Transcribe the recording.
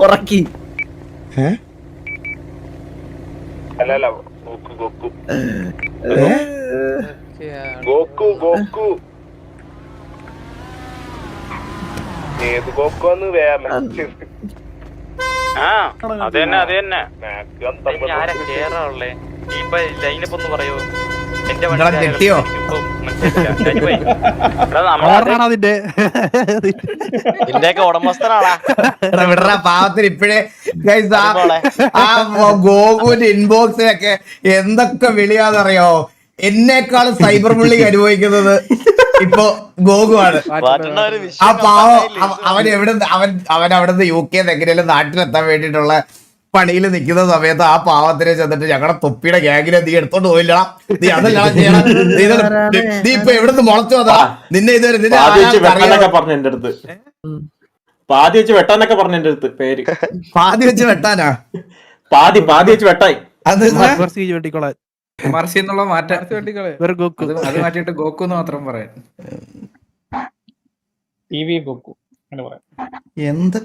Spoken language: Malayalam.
ഉറക്കി. അല്ലല്ല ഗോക്കു ഗോക്കു ഏത് ഗോക്കുന്ന് വേറെ അത് തന്നെ കേറാളേ ഇപ്പൊ ലൈനപ്പ് ഒന്ന് പറയൂ. എന്റെ ഞെട്ടിയോ? ഇതിന്റെയൊക്കെ ഉടമസ്ഥനാളാ വിടറാ പാവത്തിന് ഇപ്പഴേ ആ ഗോകുവിന്റെ ഇൻബോക്സിലൊക്കെ എന്തൊക്കെ വിളിയാന്നറിയോ? എന്നെക്കാളും സൈബർ ബുള്ളിങ് അനുഭവിക്കുന്നത് ഇപ്പൊ ഗോകുവാണ്. ആ പാവം അവൻ അവിടുന്ന് UK എങ്ങനെയാലും നാട്ടിലെത്താൻ വേണ്ടിയിട്ടുള്ള പണിയിൽ നിൽക്കുന്ന സമയത്ത് ആ പാവത്തിനെ ചെന്നിട്ട് ഞങ്ങളുടെ തൊപ്പിയുടെ ഗ്യാങ്ങിനെ നീ എടുത്തോണ്ട് പോയില്ല, നീ അതെല്ലാം ചെയ്യണം, നീ ഇപ്പൊ എവിടുന്ന് മുളച്ചു വന്നാ നിന്നെ ഇതുവരെ പറഞ്ഞു എന്റെ അടുത്ത് പാതി വെച്ച് വെട്ടാനൊക്കെ പറഞ്ഞു എന്റെ അടുത്ത്. പേര് പാതി വെച്ച് വെട്ടാനാ? പാതി വെച്ച് വെട്ടായി. അത് മർസി എന്നുള്ള മാറ്റാൻ അത് മാറ്റിയിട്ട് ഗോക്കു എന്ന് മാത്രം പറയാൻ. ഗോക്കു എന്ത്